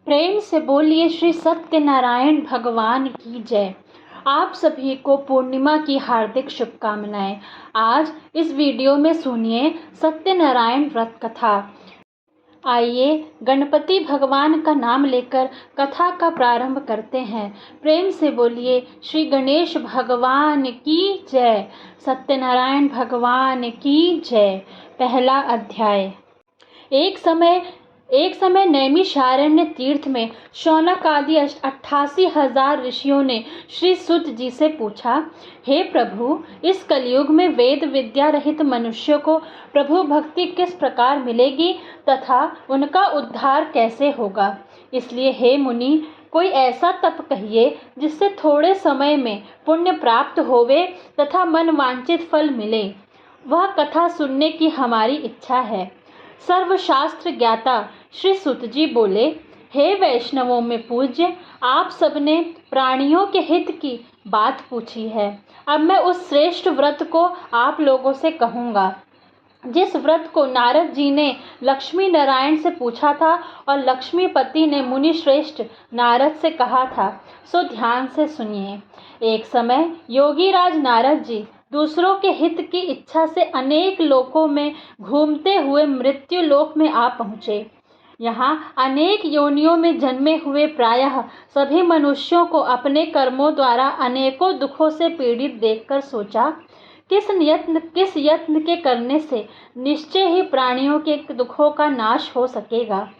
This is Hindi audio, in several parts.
प्रेम से बोलिए श्री सत्यनारायण भगवान की जय। आप सभी को पूर्णिमा की हार्दिक शुभकामनाएं। आज इस वीडियो में सुनिए सत्यनारायण व्रत कथा। आइए गणपति भगवान का नाम लेकर कथा का प्रारंभ करते हैं। प्रेम से बोलिए श्री गणेश भगवान की जय, सत्यनारायण भगवान की जय। पहला अध्याय। एक समय नैमिषारण्य तीर्थ में शौनक आदि 88,000 ऋषियों ने श्री सुत जी से पूछा, हे प्रभु, इस कलयुग में वेद विद्या रहित मनुष्यों को प्रभु भक्ति किस प्रकार मिलेगी तथा उनका उद्धार कैसे होगा। इसलिए हे मुनि, कोई ऐसा तप कहिए जिससे थोड़े समय में पुण्य प्राप्त होवे तथा मन वांछित फल मिले। वह कथा सुनने की हमारी इच्छा है। सर्वशास्त्र ज्ञाता श्री सुत जी बोले, हे वैष्णवों में पूज्य, आप सबने प्राणियों के हित की बात पूछी है। अब मैं उस श्रेष्ठ व्रत को आप लोगों से कहूँगा जिस व्रत को नारद जी ने लक्ष्मी नारायण से पूछा था और लक्ष्मीपति ने मुनि श्रेष्ठ नारद से कहा था, सो ध्यान से सुनिए। एक समय योगी राज नारद जी दूसरों के हित की इच्छा से अनेक लोकों में घूमते हुए मृत्यु लोक में आ पहुँचे। यहाँ अनेक योनियों में जन्मे हुए प्रायः सभी मनुष्यों को अपने कर्मों द्वारा अनेकों दुखों से पीड़ित देखकर सोचा, किस यत्न के करने से निश्चय ही प्राणियों के दुखों का नाश हो सकेगा।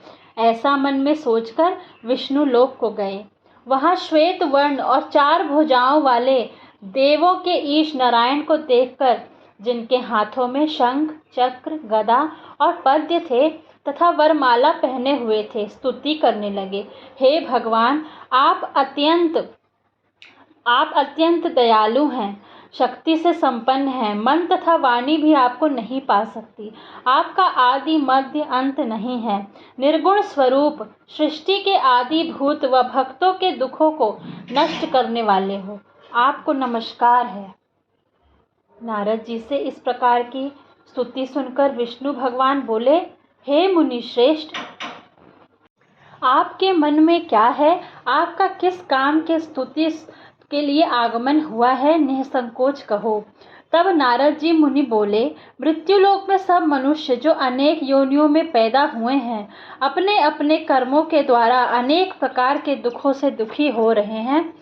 ऐसा मन में सोचकर विष्णु लोक को गए। वहाँ श्वेत वर्ण और 4 भुजाओं वाले देवों के ईश नारायण को देखकर, जिनके हाथों में शंख, चक्र, गदा और पद्य थे तथा वरमाला पहने हुए थे, स्तुति करने लगे, हे भगवान, आप अत्यंत दयालु हैं, शक्ति से संपन्न हैं, मन तथा वाणी भी आपको नहीं पा सकती। आपका आदि मध्य अंत नहीं है। निर्गुण स्वरूप, सृष्टि के आदि भूत व भक्तों के दुखों को नष्ट करने वाले हो, आपको नमस्कार है। नारद जी से इस प्रकार की स्तुति सुनकर विष्णु भगवान बोले, हे मुनि श्रेष्ठ, आपके मन में क्या है? आपका किस काम के स्तुति के लिए आगमन हुआ है? निसंकोच कहो। तब नारद जी मुनि बोले, मृत्युलोक में सब मनुष्य जो अनेक योनियों में पैदा हुए हैं, अपने अपने कर्मों के द्वारा अनेक प्रकार के दुखों से दुखी हो रहे हैं।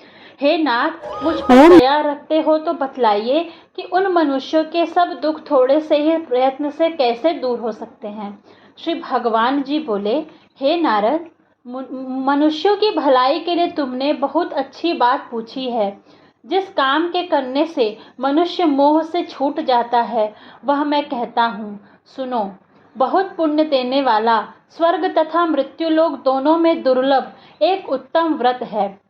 हे नाथ, मुझ पर दया रखते हो तो बतलाइए कि उन मनुष्यों के सब दुख थोड़े से ही प्रयत्न से कैसे दूर हो सकते हैं। श्री भगवान जी बोले, हे नारद, मनुष्यों की भलाई के लिए तुमने बहुत अच्छी बात पूछी है। जिस काम के करने से मनुष्य मोह से छूट जाता है, वह मैं कहता हूँ, सुनो। बहुत पुण्य देने वाला, स्वर्ग तथा मृत्युलोक दोनों में दुर्लभ एक उत्तम व्रत है।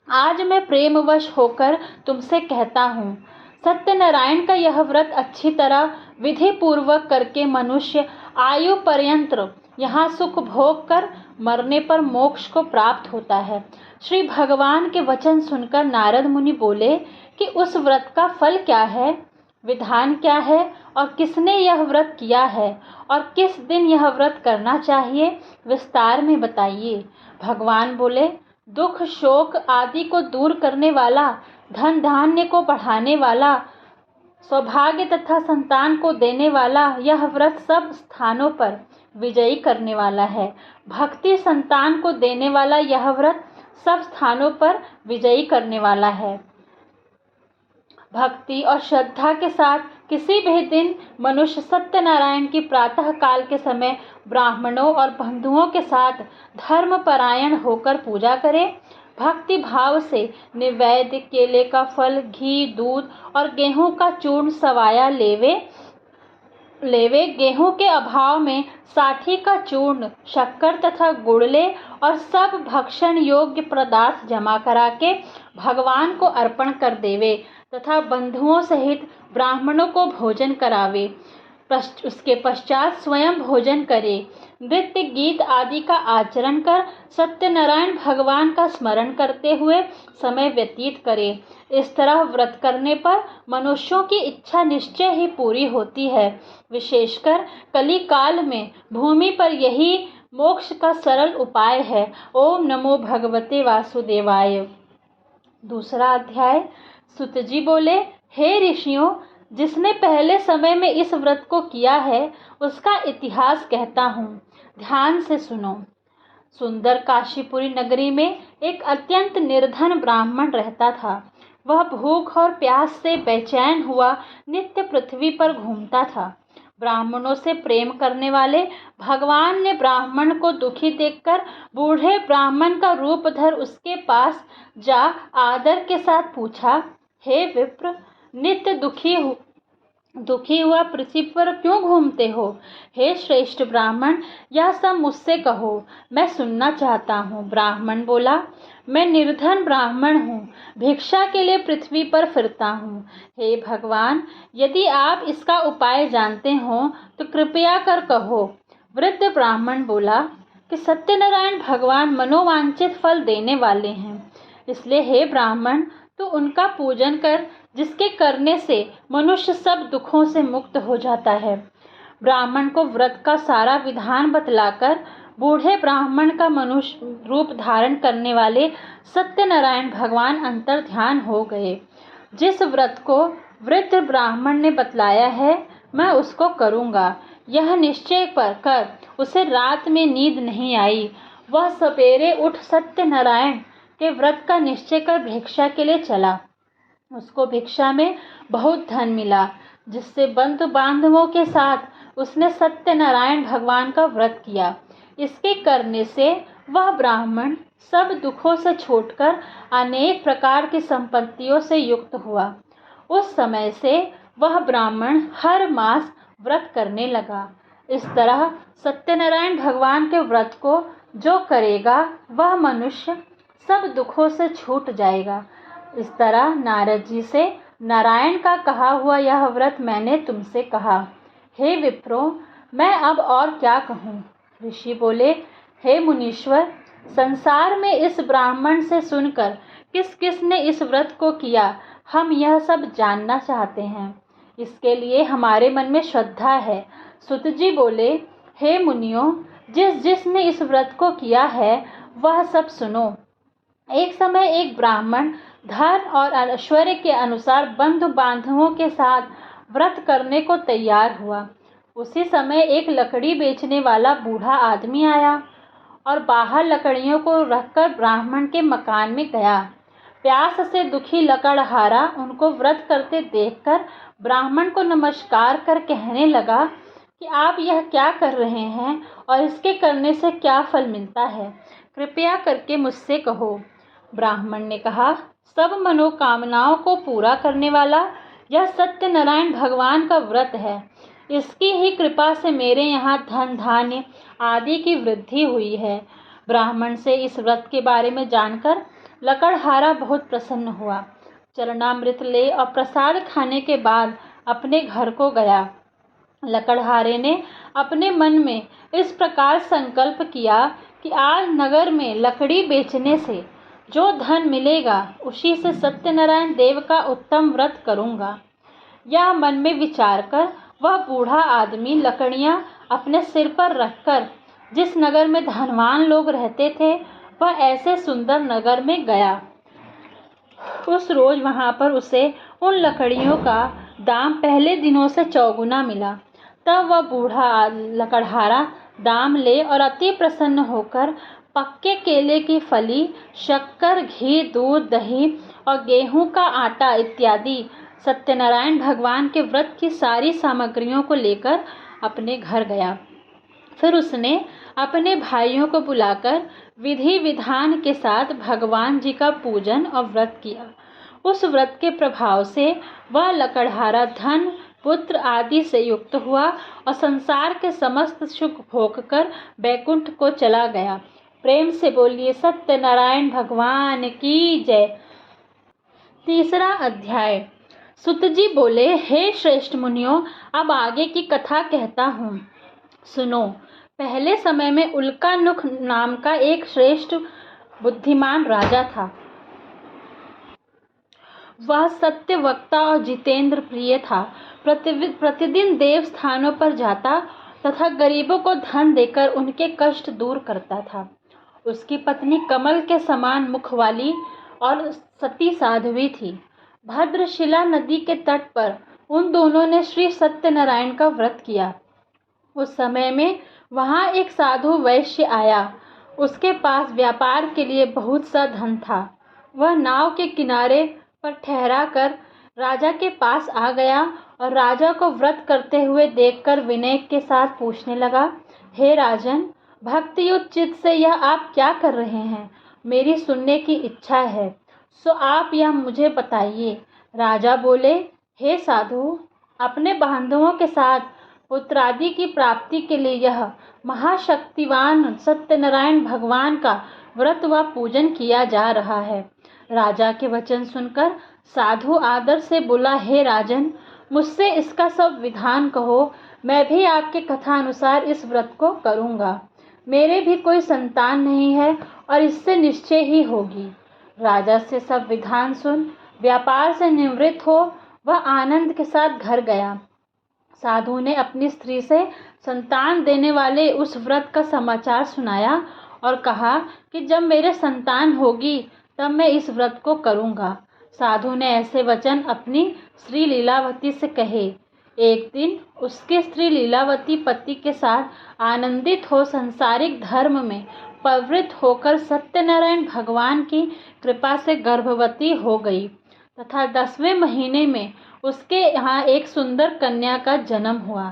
आज मैं प्रेमवश होकर तुमसे कहता हूँ, सत्यनारायण का यह व्रत अच्छी तरह विधि पूर्वक करके मनुष्य आयु पर्यंत यहाँ सुख भोग कर मरने पर मोक्ष को प्राप्त होता है। श्री भगवान के वचन सुनकर नारद मुनि बोले कि उस व्रत का फल क्या है, विधान क्या है और किसने यह व्रत किया है और किस दिन यह व्रत करना चाहिए, विस्तार में बताइए। भगवान बोले, दुख शोक आदि को दूर करने वाला, धन धान्य को बढ़ाने वाला, सौभाग्य तथा संतान को देने वाला यह व्रत सब स्थानों पर विजयी करने वाला है। भक्ति संतान को देने वाला यह व्रत सब स्थानों पर विजयी करने वाला है। भक्ति और श्रद्धा के साथ किसी भी दिन मनुष्य सत्यनारायण की प्रातः काल के समय ब्राह्मणों और बंधुओं के साथ धर्मपरायण होकर पूजा करे। भक्ति भाव से नैवेद्य, केले का फल, घी, दूध और गेहूं का चूर्ण सवाया लेवे। गेहूं के अभाव में साठी का चूर्ण, शक्कर तथा गुड़ ले और सब भक्षण योग्य पदार्थ जमा करा के भगवान को अर्पण कर देवे तथा बंधुओं सहित ब्राह्मणों को भोजन करावे। उसके पश्चात स्वयं भोजन करे। नृत्य गीत आदि का आचरण कर सत्यनारायण भगवान का स्मरण करते हुए समय व्यतीत करे। इस तरह व्रत करने पर मनुष्यों की इच्छा निश्चय ही पूरी होती है। विशेषकर कली काल में भूमि पर यही मोक्ष का सरल उपाय है। ओम नमो भगवते वासुदेवाय। दूसरा अध्याय। सुत जी बोले, हे ऋषियों, जिसने पहले समय में इस व्रत को किया है उसका इतिहास कहता हूँ, ध्यान से सुनो। सुंदर काशीपुरी नगरी में एक अत्यंत निर्धन ब्राह्मण रहता था। वह भूख और प्यास से बेचैन हुआ नित्य पृथ्वी पर घूमता था। ब्राह्मणों से प्रेम करने वाले भगवान ने ब्राह्मण को दुखी देखकर बूढ़े ब्राह्मण का रूप धर उसके पास जा आदर के साथ पूछा, हे विप्र, नित्य दुखी हुआ पृथ्वी पर क्यों घूमते हो? हे श्रेष्ठ ब्राह्मण, यह सब मुझसे कहो, मैं सुनना चाहता हूँ। ब्राह्मण बोला, मैं निर्धन ब्राह्मण हूँ, भिक्षा के लिए पृथ्वी पर फिरता हूँ। हे भगवान, यदि आप इसका उपाय जानते हो तो कृपया कर कहो। वृद्ध ब्राह्मण बोला कि सत्यनारायण भगवान मनोवांछित फल देने वाले हैं, इसलिए हे ब्राह्मण, तू उनका पूजन कर, जिसके करने से मनुष्य सब दुखों से मुक्त हो जाता है। ब्राह्मण को व्रत का सारा विधान बतलाकर बूढ़े ब्राह्मण का मनुष्य रूप धारण करने वाले सत्यनारायण भगवान अंतर ध्यान हो गए। जिस व्रत को वृद्ध ब्राह्मण ने बतलाया है, मैं उसको करूँगा, यह निश्चय कर उसे रात में नींद नहीं आई। वह सवेरे उठ सत्यनारायण के व्रत का निश्चय कर भिक्षा के लिए चला। उसको भिक्षा में बहुत धन मिला, जिससे बंधु बांधवों के साथ उसने सत्यनारायण भगवान का व्रत किया। इसके करने से वह ब्राह्मण सब दुखों से छूटकर अनेक प्रकार की संपत्तियों से युक्त हुआ। उस समय से वह ब्राह्मण हर मास व्रत करने लगा। इस तरह सत्यनारायण भगवान के व्रत को जो करेगा वह मनुष्य सब दुखों से छूट जाएगा। इस तरह नारद जी से नारायण का कहा हुआ यह व्रत मैंने तुमसे कहा। हे विप्रो, मैं अब और क्या कहूँ? ऋषि बोले, हे मुनीश्वर, संसार में इस ब्राह्मण से सुनकर किस किस ने इस व्रत को किया, हम यह सब जानना चाहते हैं। इसके लिए हमारे मन में श्रद्धा है। सुत जी बोले, हे मुनियों, जिसने इस व्रत को किया है वह सब सुनो। एक समय एक ब्राह्मण धन और ऐश्वर्य के अनुसार बंधु बांधवों के साथ व्रत करने को तैयार हुआ। उसी समय एक लकड़ी बेचने वाला बूढ़ा आदमी आया और बाहर लकड़ियों को रखकर ब्राह्मण के मकान में गया। प्यास से दुखी लकड़हारा उनको व्रत करते देखकर ब्राह्मण को नमस्कार कर कहने लगा कि आप यह क्या कर रहे हैं और इसके करने से क्या फल मिलता है, कृपया करके मुझसे कहो। ब्राह्मण ने कहा, सब मनोकामनाओं को पूरा करने वाला यह सत्यनारायण भगवान का व्रत है। इसकी ही कृपा से मेरे यहाँ धन धान्य आदि की वृद्धि हुई है। ब्राह्मण से इस व्रत के बारे में जानकर लकड़हारा बहुत प्रसन्न हुआ। चरणामृत ले और प्रसाद खाने के बाद अपने घर को गया। लकड़हारे ने अपने मन में इस प्रकार संकल्प किया कि आज नगर में लकड़ी बेचने से जो धन मिलेगा उसी से सत्यनारायण देव का उत्तम व्रत करूँगा। यह मन में विचार कर वह बूढ़ा आदमी लकड़ियाँ अपने सिर पर रखकर जिस नगर में धनवान लोग रहते थे वह ऐसे सुंदर नगर में गया। उस रोज वहाँ पर उसे उन लकड़ियों का दाम पहले दिनों से चौगुना मिला। तब वह बूढ़ा लकड़हारा दाम ले और अति प्रसन्न होकर पक्के केले की फली, शक्कर, घी, दूध, दही और गेहूं का आटा इत्यादि सत्यनारायण भगवान के व्रत की सारी सामग्रियों को लेकर अपने घर गया। फिर उसने अपने भाइयों को बुलाकर विधि विधान के साथ भगवान जी का पूजन और व्रत किया। उस व्रत के प्रभाव से वह लकड़हारा धन, पुत्र आदि से युक्त हुआ और संसार के समस्त सुख भोग कर बैकुंठ को चला गया। प्रेम से बोलिए सत्यनारायण भगवान की जय। तीसरा अध्याय। सुत जी बोले, हे श्रेष्ठ मुनियों, अब आगे की कथा कहता हूँ, सुनो। पहले समय में उल्कानुख नाम का एक श्रेष्ठ बुद्धिमान राजा था। वह सत्य वक्ता और जितेंद्र प्रिय था। प्रतिदिन देव स्थानों पर जाता तथा गरीबों को धन देकर उनके कष्ट दूर करता था। उसकी पत्नी कमल के समान मुख वाली और सती साध्वी थी। भद्रशिला नदी के तट पर उन दोनों ने श्री सत्यनारायण का व्रत किया। उस समय में वहाँ एक साधु वैश्य आया। उसके पास व्यापार के लिए बहुत सा धन था। वह नाव के किनारे पर ठहरा कर राजा के पास आ गया और राजा को व्रत करते हुए देखकर विनय के साथ पूछने लगा, हे राजन, भक्ति युक्त चित्त से यह आप क्या कर रहे हैं? मेरी सुनने की इच्छा है, सो आप यह मुझे बताइए। राजा बोले, हे साधु, अपने बांधवों के साथ पुत्रादि की प्राप्ति के लिए यह महाशक्तिवान सत्यनारायण भगवान का व्रत व पूजन किया जा रहा है। राजा के वचन सुनकर साधु आदर से बोला, हे राजन, मुझसे इसका सब विधान कहो, मैं भी आपके कथा अनुसार इस व्रत को करूँगा। मेरे भी कोई संतान नहीं है और इससे निश्चय ही होगी। राजा से सब विधान सुन व्यापार से निवृत्त हो वह आनंद के साथ घर गया। साधु ने अपनी स्त्री से संतान देने वाले उस व्रत का समाचार सुनाया और कहा कि जब मेरे संतान होगी तब मैं इस व्रत को करूँगा। साधु ने ऐसे वचन अपनी स्त्री लीलावती से कहे। एक दिन उसकी स्त्री लीलावती पति के साथ आनंदित हो संसारिक धर्म में प्रवृत्त होकर सत्यनारायण भगवान की कृपा से गर्भवती हो गई तथा 10वें महीने में उसके यहाँ एक सुंदर कन्या का जन्म हुआ।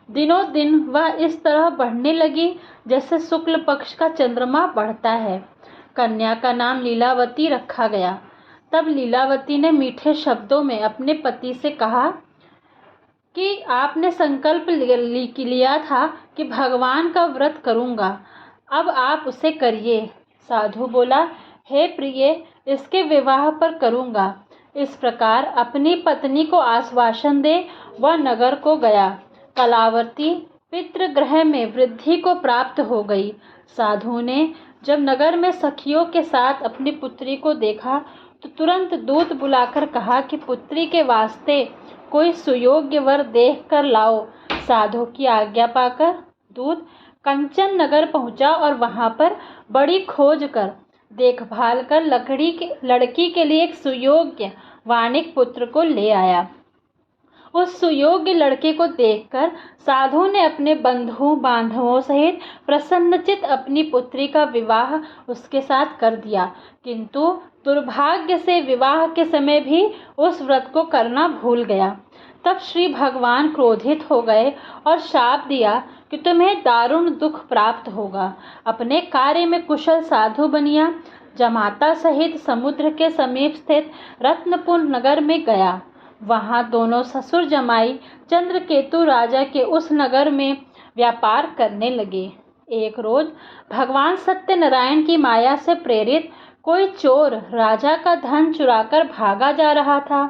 दिनों दिन वह इस तरह बढ़ने लगी जैसे शुक्ल पक्ष का चंद्रमा बढ़ता है। कन्या का नाम लीलावती रखा गया। तब लीलावती ने मीठे शब्दों में अपने पति से कहा कि आपने संकल्प लिया था कि भगवान का व्रत करूँगा, अब आप उसे करिए। साधु बोला, हे प्रिय, इसके विवाह पर करूँगा। इस प्रकार अपनी पत्नी को आश्वासन दे वह नगर को गया। कलावती पितृगृह में वृद्धि को प्राप्त हो गई। साधु ने जब नगर में सखियों के साथ अपनी पुत्री को देखा तो तुरंत दूत बुलाकर कहा कि पुत्री के वास्ते कोई सुयोग्य वर देख कर लाओ। साधु की आज्ञा पाकर दूत कंचन नगर पहुंचा और वहां पर बड़ी खोज कर देखभाल कर लड़की के लिए एक सुयोग्य वाणिक पुत्र को ले आया। उस सुयोग्य लड़के को देखकर साधु ने अपने बंधु बांधवों सहित प्रसन्नचित अपनी पुत्री का विवाह उसके साथ कर दिया, किंतु दुर्भाग्य से विवाह के समय भी उस व्रत को करना भूल गया। तब श्री भगवान क्रोधित हो गए और शाप दिया कि तुम्हें दारुण दुख प्राप्त होगा। अपने कार्य में कुशल साधु बनिया जमाता सहित समुद्र के समीप स्थित रत्नपुर नगर में गया। वहां दोनों ससुर जमाई चंद्रकेतु राजा के उस नगर में व्यापार करने लगे। एक रोज भगवान सत्यनारायण की माया से प्रेरित कोई चोर राजा का धन चुराकर भागा जा रहा था,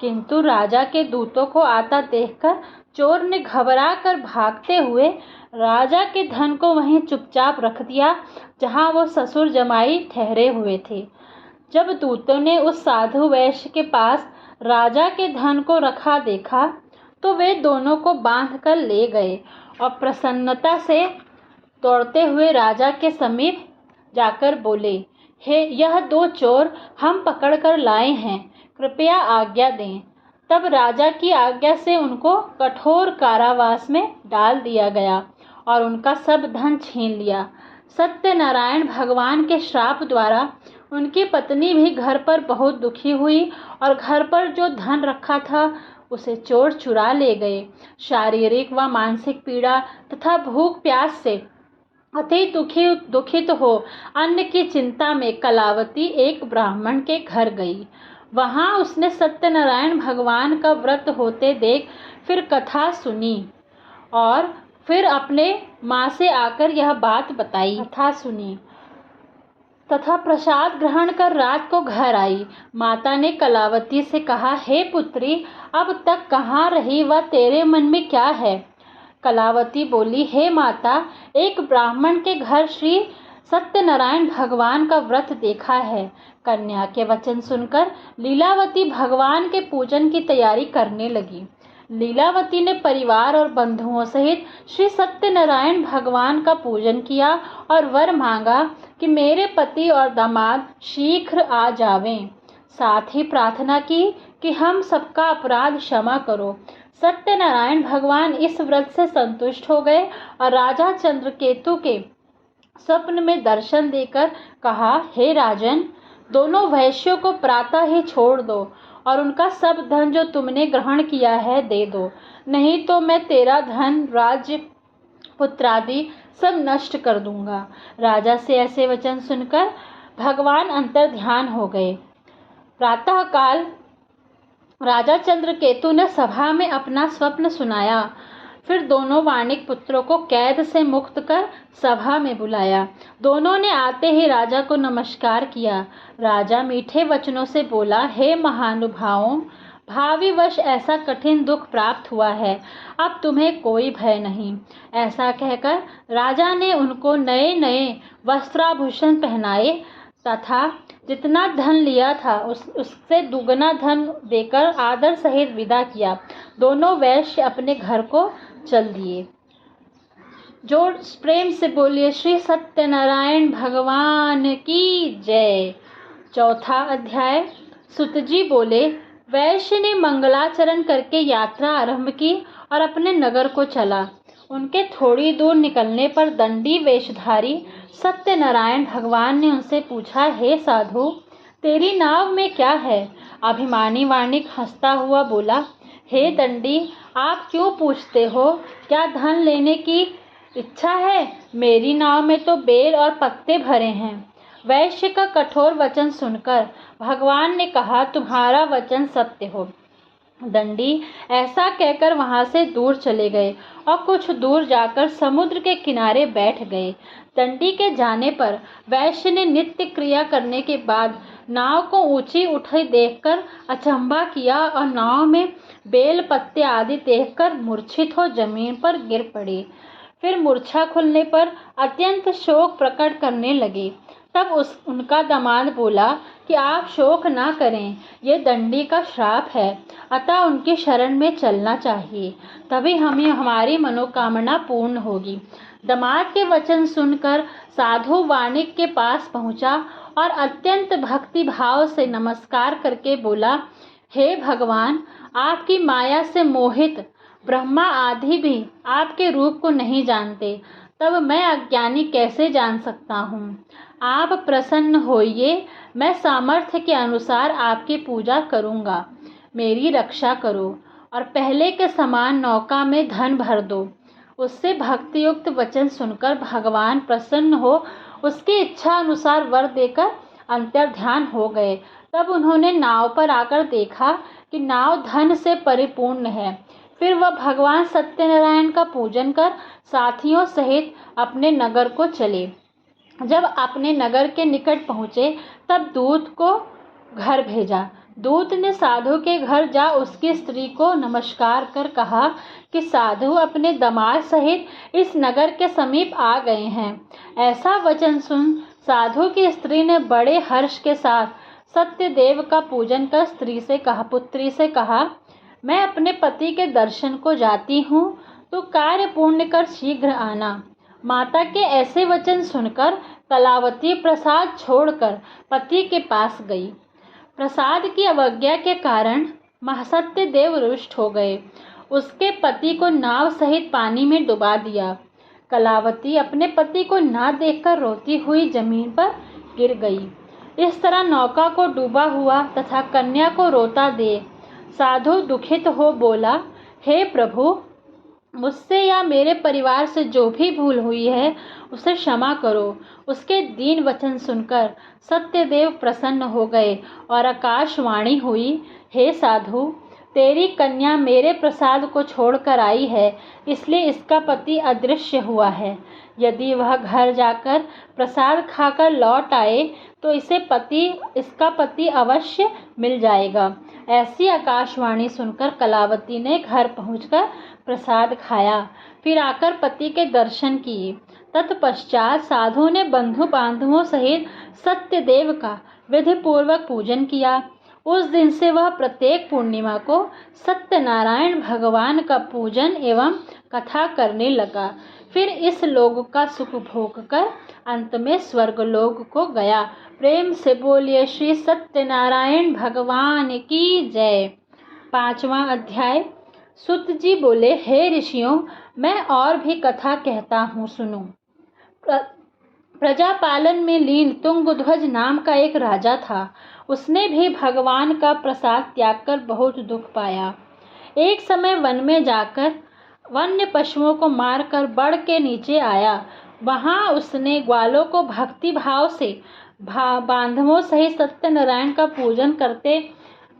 किंतु राजा के दूतों को आता देखकर चोर ने घबरा कर भागते हुए राजा के धन को वहीं चुपचाप रख दिया जहां वो ससुर जमाई ठहरे हुए थे। जब दूतों ने उस साधु वैश्य के पास राजा के धन को रखा देखा तो वे दोनों को बांध कर ले गए और प्रसन्नता से दौड़ते हुए राजा के समीप जाकर बोले, हे, यह दो चोर हम पकड़ कर लाए हैं, कृपया आज्ञा दें। तब राजा की आज्ञा से उनको कठोर कारावास में डाल दिया गया और उनका सब धन छीन लिया। सत्यनारायण भगवान के श्राप द्वारा उनकी पत्नी भी घर पर बहुत दुखी हुई और घर पर जो धन रखा था उसे चोर चुरा ले गए। शारीरिक व मानसिक पीड़ा तथा भूख प्यास से अति दुखित हो अन्न की चिंता में कलावती एक ब्राह्मण के घर गई। वहां उसने सत्यनारायण भगवान का व्रत होते देख फिर कथा सुनी और फिर अपने माँ से आकर यह बात बताई। कथा सुनी तथा प्रसाद ग्रहण कर रात को घर आई। माता ने कलावती से कहा, हे पुत्री, अब तक कहाँ रही व तेरे मन में क्या है? कलावती बोली, हे माता, एक ब्राह्मण के घर श्री सत्यनारायण भगवान का व्रत देखा है। कन्या के वचन सुनकर लीलावती भगवान के पूजन की तैयारी करने लगी। लीलावती ने परिवार और बंधुओं सहित श्री सत्यनारायण भगवान का पूजन किया और वर मांगा कि मेरे पति और दामाद शीघ्र आ जावें। साथ ही प्रार्थना की कि हम सबका अपराध क्षमा करो। सत्यनारायण भगवान इस व्रत से संतुष्ट हो गए और राजा चंद्रकेतु के स्वप्न में दर्शन देकर कहा, हे राजन, दोनों वैश्यों को प्रातः ही छोड़ दो और उनका सब धन जो तुमने ग्रहण किया है दे दो, नहीं तो मैं तेरा धन, राज्य, पुत्रादि सब नष्ट कर दूंगा। राजा से ऐसे वचन सुनकर भगवान अंतर ध्यान हो गए। प्रातः काल राजा चंद्रकेतु ने सभा में अपना स्वप्न सुनाया। फिर दोनों वाणिक पुत्रों को कैद से मुक्त कर सभा में बुलाया। दोनों ने आते ही राजा को नमस्कार किया। राजा मीठे वचनों से बोला, हे महानुभावों, भावी वश ऐसा कठिन दुख प्राप्त हुआ है, अब तुम्हें कोई भय नहीं। ऐसा कहकर राजा ने उनको नए नए वस्त्राभूषण पहनाए तथा जितना धन लिया था उससे दुगना धन देकर आदर सहित विदा किया। दोनों वैश्य अपने घर को चल दिए। जोर प्रेम से बोलिए श्री सत्यनारायण भगवान की जय। चौथा अध्याय। सुतजी बोले, वैश्य ने मंगलाचरण करके यात्रा आरंभ की और अपने नगर को चला। उनके थोड़ी दूर निकलने पर दंडी वेशधारी सत्यनारायण भगवान ने उनसे पूछा, हे साधु, तेरी नाव में क्या है? अभिमानी वाणिक हंसता हुआ बोला, हे दंडी, आप क्यों पूछते हो? क्या धन लेने की इच्छा है? मेरी नाव में तो बेर और पत्ते भरे हैं। वैश्य का कठोर वचन सुनकर भगवान ने कहा, तुम्हारा वचन सत्य हो। दंडी ऐसा कहकर वहां से दूर चले गए और कुछ दूर जाकर समुद्र के किनारे बैठ गए। दंडी के जाने पर वैश्य ने नित्य क्रिया करने के बाद नाव को ऊंची उठी देखकर अचंभा किया और नाव में बेल पत्ते आदि देखकर मूर्छित हो जमीन पर गिर पड़े। फिर मूर्छा खुलने पर अत्यंत शोक प्रकट करने लगे। तब उनका दामाद बोला कि आप शोक ना करें, ये दंडी का श्राप है, अतः उनकी शरण में चलना चाहिए, तभी हमारी मनोकामना पूर्ण होगी। दामाद के वचन सुनकर साधु वाणिक के पास पहुंचा और अत्यंत भक्ति भाव से नमस्कार करके बोला, हे भगवान, आपकी माया से मोहित ब्रह्मा आदि भी आपके रूप को नहीं जानते, तब मैं अज्ञानी कैसे जान सकता हूँ। आप प्रसन्न होइए, मैं सामर्थ्य के अनुसार आपकी पूजा करूँगा। मेरी रक्षा करो और पहले के समान नौका में धन भर दो। उससे भक्तियुक्त वचन सुनकर भगवान प्रसन्न हो उसकी इच्छा अनुसार वर देकर अंतर्ध्यान हो गए। तब उन्होंने नाव पर आकर देखा कि नाव धन से परिपूर्ण है। फिर वह भगवान सत्यनारायण का पूजन कर साथियों सहित अपने नगर को चले। जब अपने नगर के निकट पहुँचे तब दूत को घर भेजा। दूत ने साधु के घर जा उसकी स्त्री को नमस्कार कर कहा कि साधु अपने दामाद सहित इस नगर के समीप आ गए हैं। ऐसा वचन सुन साधु की स्त्री ने बड़े हर्ष के साथ सत्यदेव का पूजन कर पुत्री से कहा, मैं अपने पति के दर्शन को जाती हूँ, तो कार्य पूर्ण कर शीघ्र आना। माता के ऐसे वचन सुनकर कलावती प्रसाद छोड़कर पति के पास गई। प्रसाद की अवज्ञा के कारण महासत्यदेव रुष्ट हो गए। उसके पति को नाव सहित पानी में डुबा दिया। कलावती अपने पति को ना देखकर रोती हुई जमीन पर गिर गई। इस तरह नौका को डूबा हुआ तथा कन्या को रोता देख साधु दुखित हो बोला, हे प्रभु, मुझसे या मेरे परिवार से जो भी भूल हुई है उसे क्षमा करो। उसके दीन वचन सुनकर सत्यदेव प्रसन्न हो गए और आकाशवाणी हुई, हे साधु, तेरी कन्या मेरे प्रसाद को छोड़कर आई है, इसलिए इसका पति अदृश्य हुआ है। यदि वह घर जाकर प्रसाद खाकर लौट आए तो इसका पति अवश्य मिल जाएगा। ऐसी आकाशवाणी सुनकर कलावती ने घर पहुंचकर प्रसाद खाया, फिर आकर पति के दर्शन किए। तत्पश्चात साधु ने बंधु बांधवों सहित सत्यदेव का विधि पूर्वक पूजन किया। उस दिन से वह प्रत्येक पूर्णिमा को सत्यनारायण भगवान का पूजन एवं कथा करने लगा। फिर इस लोक का सुख भोग कर अंत में स्वर्गलोक को गया। प्रेम से बोलिए श्री सत्यनारायण भगवान की जय। 5वां अध्याय। सुत जी बोले, हे ऋषियों, मैं और भी कथा कहता हूँ, सुनो। प्रजापालन में लीन तुंगध्वज नाम का एक राजा था। उसने भी भगवान का प्रसाद त्याग कर बहुत दुख पाया। एक समय वन में जाकर वन्य पशुओं को मारकर बड़ के नीचे आया। वहां उसने ग्वालों को भक्ति भाव से बांधवों सहित सत्यनारायण का पूजन करते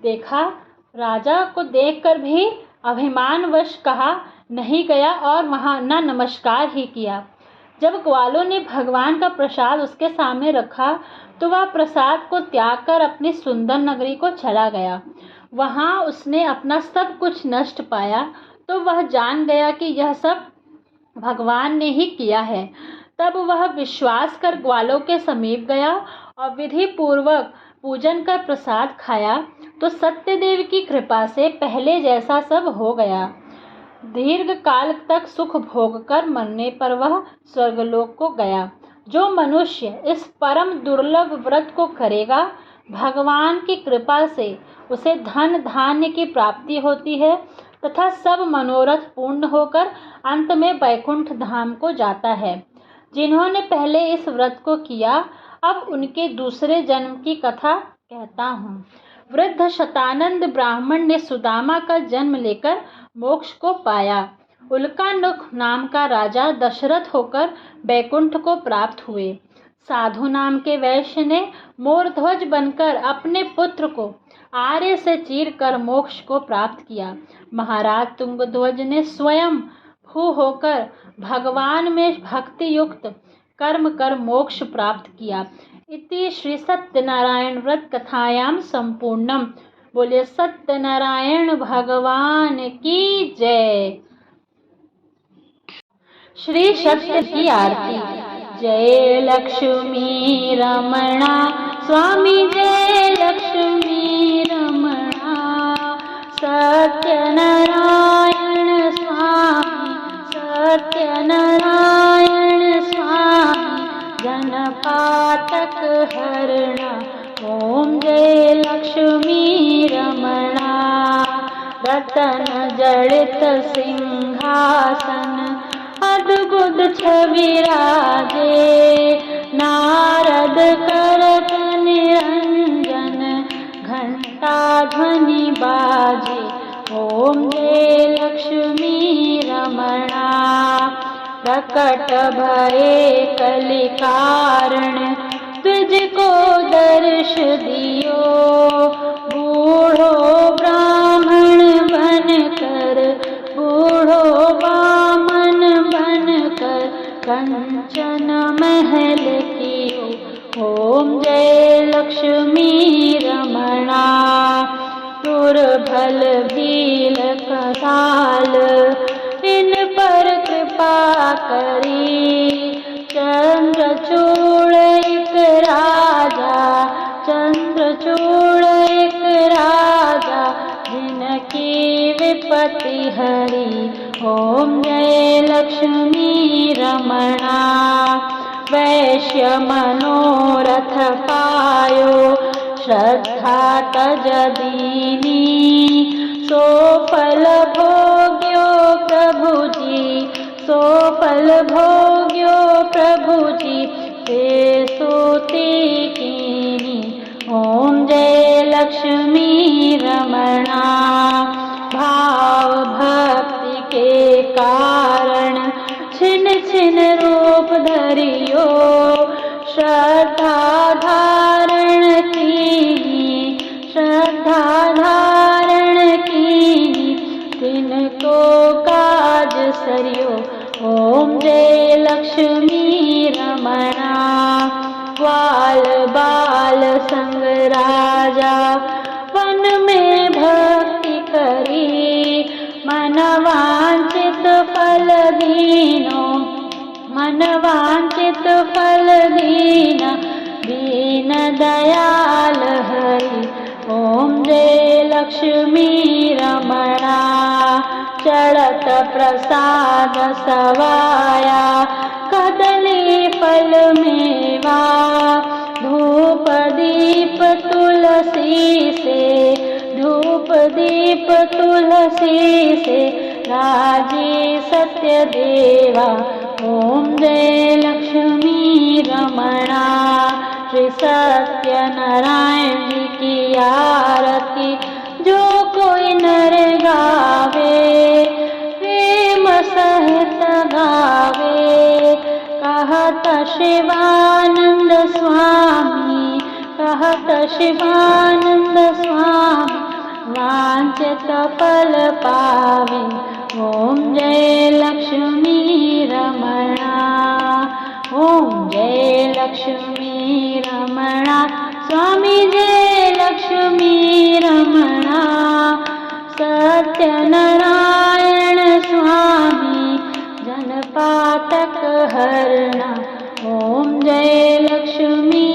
देखा। राजा को देखकर भी अभिमानवश कहा नहीं गया और वहां न नमस्कार ही किया। जब ग्वालों ने भगवान का प्रसाद उसके सामने रखा तो वह प्रसाद को त्याग कर अपनी सुंदर नगरी को चला गया। वहां उसने अपना सब कुछ नष्ट पाया तो वह जान गया कि यह सब भगवान ने ही किया है। तब वह विश्वास कर ग्वालों के समीप गया और विधि पूर्वक पूजन कर प्रसाद खाया तो सत्यदेव की कृपा से पहले जैसा सब हो गया। दीर्घ काल तक सुख भोग कर मरने पर वह स्वर्गलोक को गया। जो मनुष्य इस परम दुर्लभ व्रत को करेगा, भगवान की कृपा से उसे धन धान्य की प्राप्ति होती है तथा सब मनोरथ पूर्ण होकर अंत में वैकुंठ धाम को जाता है। जिन्होंने पहले इस व्रत को किया, अब उनके दूसरे जन्म की कथा कहता हूँ। वृद्ध शतानंद ब्राह्मण ने सुदामा का जन्म लेकर मोक्ष को पाया। उल्कानुक नाम का राजा दशरथ होकर वैकुंठ को प्राप्त हुए। साधु नाम के वैश्य ने मोरध्वज बनकर अपने पुत्र को आर्य से चीर कर मोक्ष को प्राप्त किया। महाराज तुंगध्वज ने स्वयं भू होकर भगवान में भक्ति युक्त कर्म कर मोक्ष प्राप्त किया। इति श्री सत्यनारायण व्रत कथायाम संपूर्णम। बोले सत्यनारायण भगवान की जय। श्री सत्य की आरती। जय लक्ष्मी रमणा स्वामी, जय लक्ष्मी रमणा। सत्यनारायण स्वामी, सत्यनारायण स्वामी, जनपातक हरणा। ओम जय लक्ष्मी रमणा। रतन जड़ित सिंहासन, अद्भुत छवि राजे। नारद करत निरंजन, घंटा ध्वनि बाजे। ओम जय लक्ष्मी रमणा। प्रकट भये कलि कारण, तुझको दर्श दियो। बूढ़ो ब्राह्मण बनकर, बूढ़ो बामन बनकर, कंचन महल कियो। ओम जय लक्ष्मी रमणा। दुर्बल भील कसाल, इन पर कृपा करी। चंद्रचूड़ एक राजा, चंद्रचूड़ एक राजा, जिनकी विपत्ति हरी। ओम जय लक्ष्मी रमणा। वैश्य मनोरथ पायो, श्रद्धा तज दीनी। सो फल भोग्यो प्रभु जी, सो फल भोग्यो प्रभु जी, ते सोती कीनी। ओम जय लक्ष्मी रमणा। भाव भक्ति के कारण, छिन छिन रूप धरियो। श्रद्धा धारण कीनी, श्रद्धा धारण कीनी, तिनको काज सरियो। ओम जय लक्ष्मी रमणा। ग्वाल बाल संग राजा, वन में भक्ति करी। मन वांछित फल दीनो, मन वांछित फल दीना। दीन दयाल हरि। ओम जय लक्ष्मी रमणा चढ़त प्रसाद सवाया कदली फल मेवा धूप दीप तुलसी से धूप दीप तुलसी से राजी सत्य देवा ओम जय लक्ष्मी रमणा श्री सत्य नारायण जी की आरती जो कोई नर गावे प्रेम सहित गावे कहत शिवानंद स्वामी कहत शिवानंद स्वामी वांछित फल पावे ओम जय लक्ष्मी रमणा ओम जय लक्ष्मी रमणा स्वामी जय लक्ष्मी रमणा सत्यनारायण स्वामी जनपातक हरणा ओम जय लक्ष्मी